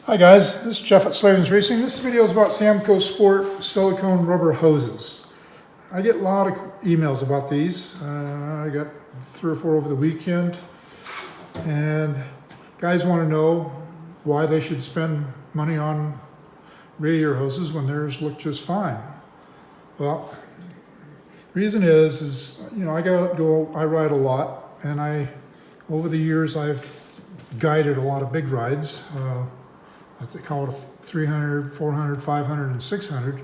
Hi guys, this is Jeff at Slavens Racing. This video is about Samco Sport silicone rubber hoses. I get a lot of emails about these. I got 3 or 4 over the weekend, and guys want to know why they should spend money on radiator hoses when theirs look just fine. Well, reason is you know, I ride a lot, and over the years I've guided a lot of big rides. They call it a 300, 400, 500, and 600.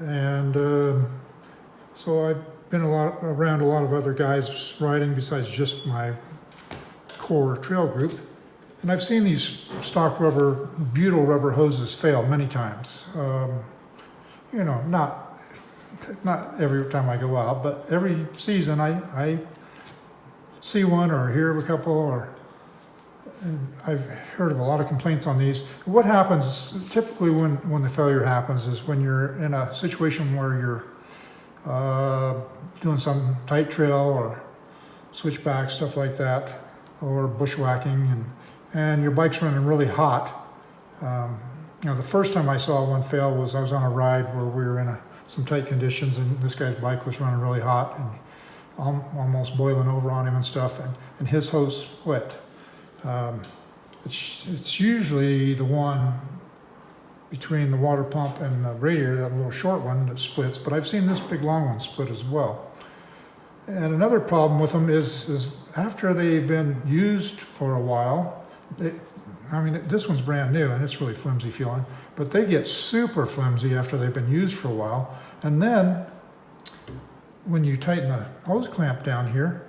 And so I've been around a lot of other guys riding besides just my core trail group. And I've seen these stock rubber, butyl rubber hoses fail many times. You know, not every time I go out, but every season I see one or hear of a couple, and I've heard of a lot of complaints on these. What happens typically when the failure happens is when you're in a situation where you're doing some tight trail or switchback, stuff like that, or bushwhacking, and your bike's running really hot. You know, the first time I saw one fail was I was on a ride where we were in some tight conditions, and this guy's bike was running really hot and almost boiling over on him and stuff, and his hose split. It's usually the one between the water pump and the radiator, that little short one that splits, but I've seen this big long one split as well. And another problem with them is after they've been used for a while, this one's brand new and it's really flimsy feeling, but they get super flimsy after they've been used for a while. And then when you tighten the hose clamp down here,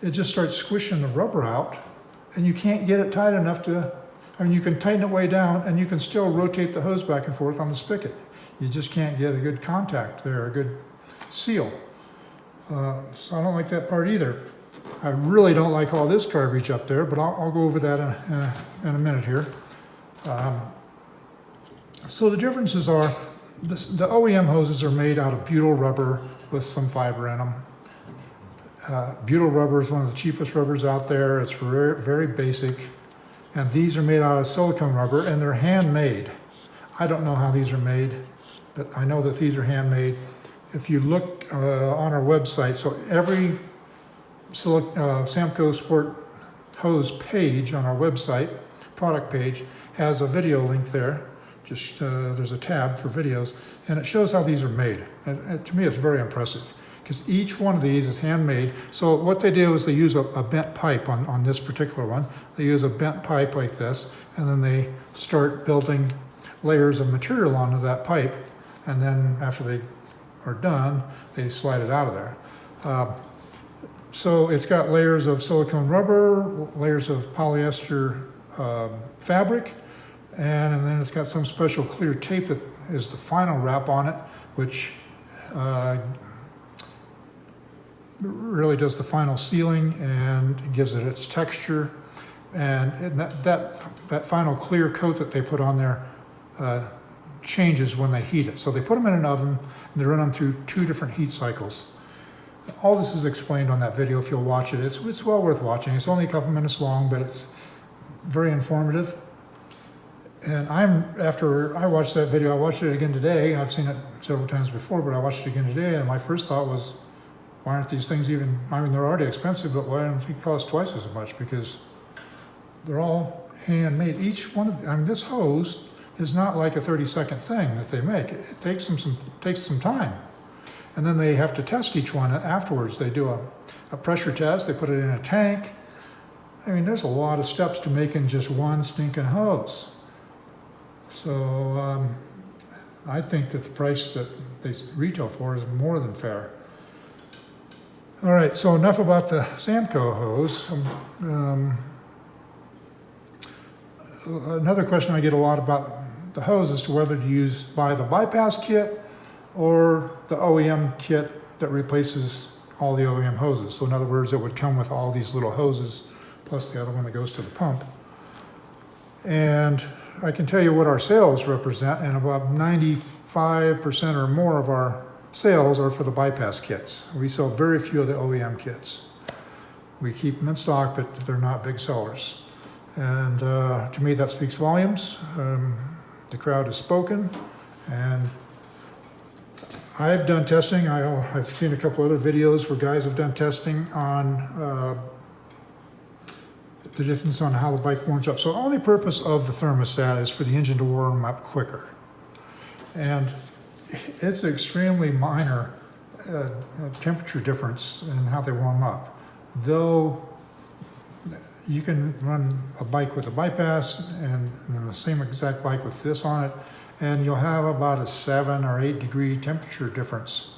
it just starts squishing the rubber out, and you can't get it tight enough you can tighten it way down and you can still rotate the hose back and forth on the spigot. You just can't get a good contact there, a good seal. So I don't like that part either. I really don't like all this garbage up there, but I'll go over that in a minute here. So the differences are, the OEM hoses are made out of butyl rubber with some fiber in them. Butyl rubber is one of the cheapest rubbers out there. It's very, very basic. And these are made out of silicone rubber, and they're handmade. I don't know how these are made, but I know that these are handmade. If you look on our website, so every Samco Sport hose page on our website, product page, has a video link there. Just there's a tab for videos, and it shows how these are made. And to me, it's very impressive, because each one of these is handmade. So what they do is they use a bent pipe on this particular one. They use a bent pipe like this, and then they start building layers of material onto that pipe, and then after they are done, they slide it out of there. So it's got layers of silicone rubber, layers of polyester fabric, and then it's got some special clear tape that is the final wrap on it, which really does the final sealing and gives it its texture. And that final clear coat that they put on there changes when they heat it. So they put them in an oven and they run them through 2 different heat cycles. All this is explained on that video if you'll watch it. It's well worth watching. It's only a couple minutes long, but it's very informative. And after I watched that video, I watched it again today. I've seen it several times before, but I watched it again today, and my first thought was, why aren't these things even, they're already expensive, but why don't they cost twice as much? Because they're all handmade. Each one of this hose is not like a 30-second thing that they make. It takes some time. And then they have to test each one afterwards. They do a pressure test, they put it in a tank. There's a lot of steps to making just one stinking hose. So I think that the price that they retail for is more than fair. All right, so enough about the Samco hose. Another question I get a lot about the hose is to whether to buy the bypass kit or the OEM kit that replaces all the OEM hoses. So in other words, it would come with all these little hoses plus the other one that goes to the pump. And I can tell you what our sales represent, and about 95% or more of our sales are for the bypass kits. We sell very few of the OEM kits. We keep them in stock, but they're not big sellers. And to me, that speaks volumes. The crowd has spoken, and I've done testing. I've seen a couple other videos where guys have done testing on the difference on how the bike warms up. So the only purpose of the thermostat is for the engine to warm up quicker. And it's an extremely minor temperature difference in how they warm up. Though you can run a bike with a bypass and then the same exact bike with this on it, and you'll have about a 7 or 8 degree temperature difference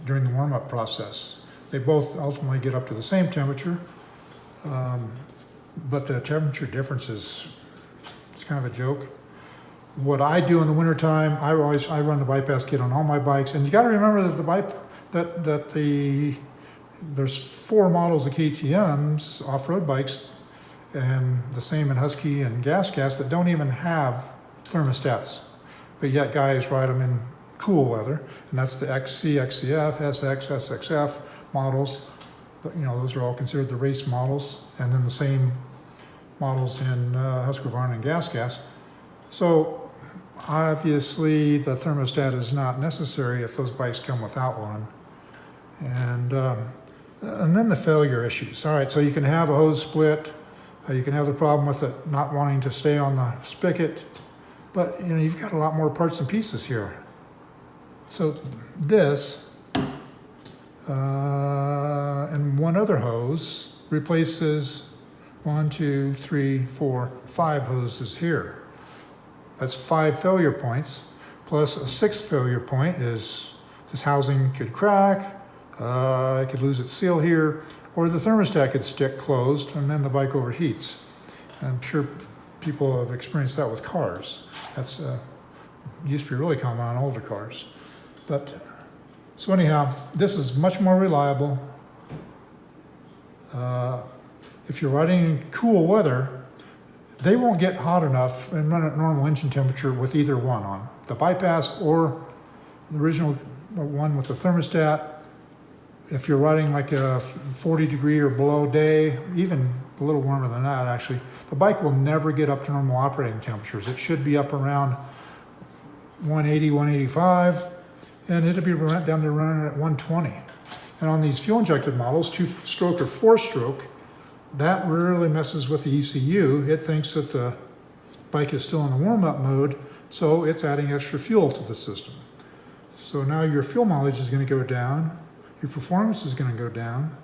during the warm-up process. They both ultimately get up to the same temperature, but the temperature difference it's kind of a joke. What I do in the wintertime, I run the bypass kit on all my bikes, and you got to remember that there's 4 models of KTM's off-road bikes, and the same in Husky and Gas that don't even have thermostats, but yet guys ride them in cool weather, and that's the XC, XCF, SX, SXF models. You know, those are all considered the race models, and then the same models in Husqvarna and Gas. So obviously the thermostat is not necessary if those bikes come without one. And then the failure issues. All right, so you can have a hose split, you can have the problem with it not wanting to stay on the spigot, but you know, you've got a lot more parts and pieces here. So this and one other hose replaces 1, 2, 3, 4, 5 hoses here. That's 5 failure points, plus a 6th failure point is this housing could crack, it could lose its seal here, or the thermostat could stick closed and then the bike overheats. I'm sure people have experienced that with cars. That's used to be really common on older cars. But so anyhow, this is much more reliable. If you're riding in cool weather, they won't get hot enough and run at normal engine temperature with either one on, the bypass or the original one with the thermostat. If you're riding like a 40 degree or below day, even a little warmer than that actually, the bike will never get up to normal operating temperatures. It should be up around 180, 185, and it'll be down there running at 120. And on these fuel injected models, 2-stroke or 4-stroke, that really messes with the ECU. It thinks that the bike is still in the warm-up mode, so it's adding extra fuel to the system. So now your fuel mileage is going to go down, your performance is going to go down,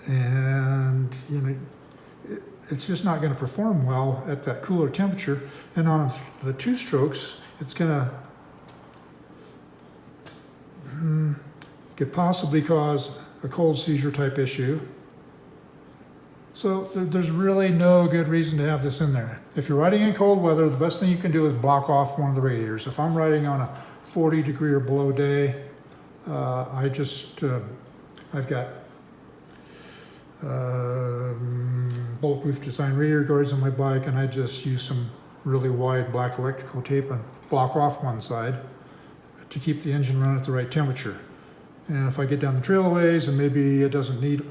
and you know, it's just not going to perform well at that cooler temperature. And on the 2-strokes, it's going to could possibly cause a cold seizure type issue. So there's really no good reason to have this in there. If you're riding in cold weather, the best thing you can do is block off one of the radiators. If I'm riding on a 40 degree or below day, I've got bulletproof design radiator guards on my bike, and I just use some really wide black electrical tape and block off one side to keep the engine running at the right temperature. And if I get down the trail a ways and maybe it doesn't need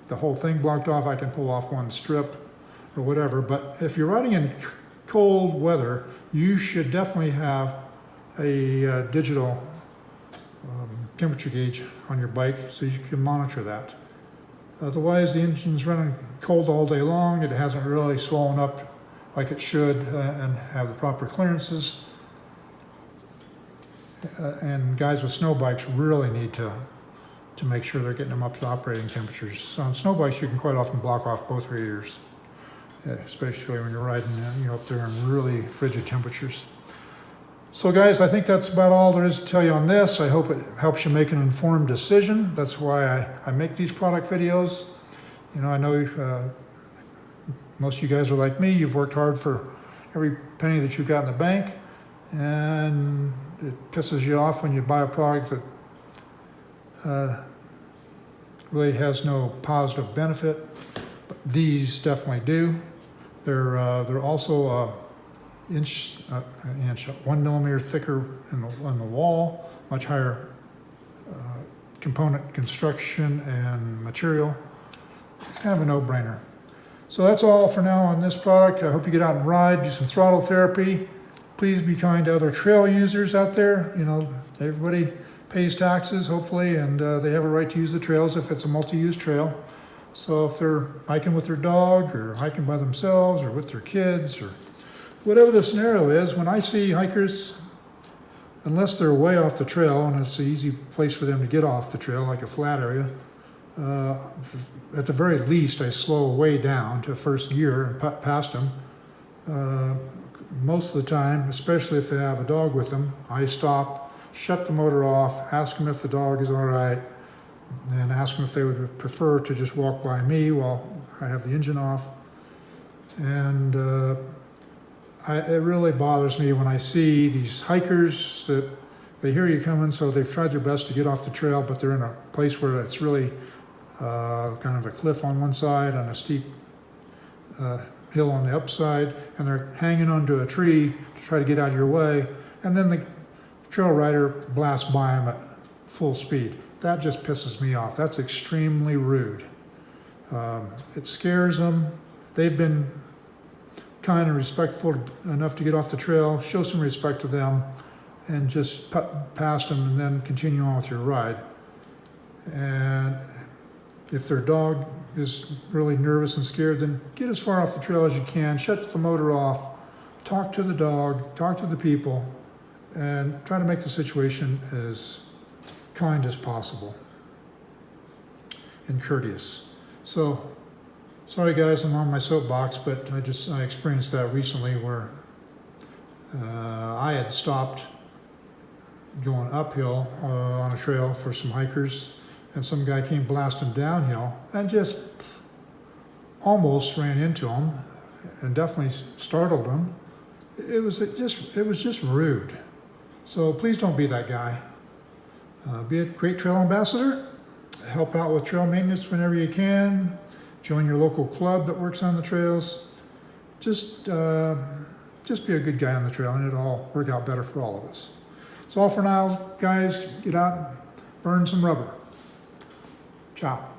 the whole thing blocked off, I can pull off one strip or whatever. But if you're riding in cold weather, you should definitely have a digital temperature gauge on your bike so you can monitor that. Otherwise, the engine's running cold all day long. It hasn't really swollen up like it should and have the proper clearances. And guys with snow bikes really need to make sure they're getting them up to operating temperatures. So on snow bikes, you can quite often block off both radiators, especially when you're riding up there in really frigid temperatures. So guys, I think that's about all there is to tell you on this. I hope it helps you make an informed decision. That's why I make these product videos. You know, I know most of you guys are like me. You've worked hard for every penny that you've got in the bank, and it pisses you off when you buy a product that really has no positive benefit. But these definitely do. They're also 1 millimeter thicker on the wall, much higher component construction and material. It's kind of a no-brainer. So that's all for now on this product. I hope you get out and ride, do some throttle therapy. Please be kind to other trail users out there. You know, everybody pays taxes, hopefully, and they have a right to use the trails if it's a multi-use trail. So if they're hiking with their dog or hiking by themselves or with their kids or whatever the scenario is, when I see hikers, unless they're way off the trail and it's an easy place for them to get off the trail, like a flat area, at the very least, I slow way down to first gear and past them. Most of the time, especially if they have a dog with them, I stop, shut the motor off, ask them if the dog is all right, and ask them if they would prefer to just walk by me while I have the engine off. And it really bothers me when I see these hikers that they hear you coming, so they've tried their best to get off the trail, but they're in a place where it's really kind of a cliff on one side and a steep hill on the upside, and they're hanging onto a tree to try to get out of your way, and then the trail rider blasts by them at full speed. That just pisses me off. That's extremely rude. It scares them. They've been kind and respectful enough to get off the trail. Show some respect to them and just put past them and then continue on with your ride. And if their dog is really nervous and scared, then get as far off the trail as you can, shut the motor off, talk to the dog, talk to the people, and try to make the situation as kind as possible and courteous. So, sorry guys, I'm on my soapbox, but I experienced that recently where I had stopped going uphill on a trail for some hikers, and some guy came blasting downhill and just almost ran into him and definitely startled him. It was just rude. So please don't be that guy. Be a great trail ambassador. Help out with trail maintenance whenever you can. Join your local club that works on the trails. Just be a good guy on the trail, and it'll all work out better for all of us. That's all for now, guys. Get out and burn some rubber. Ciao.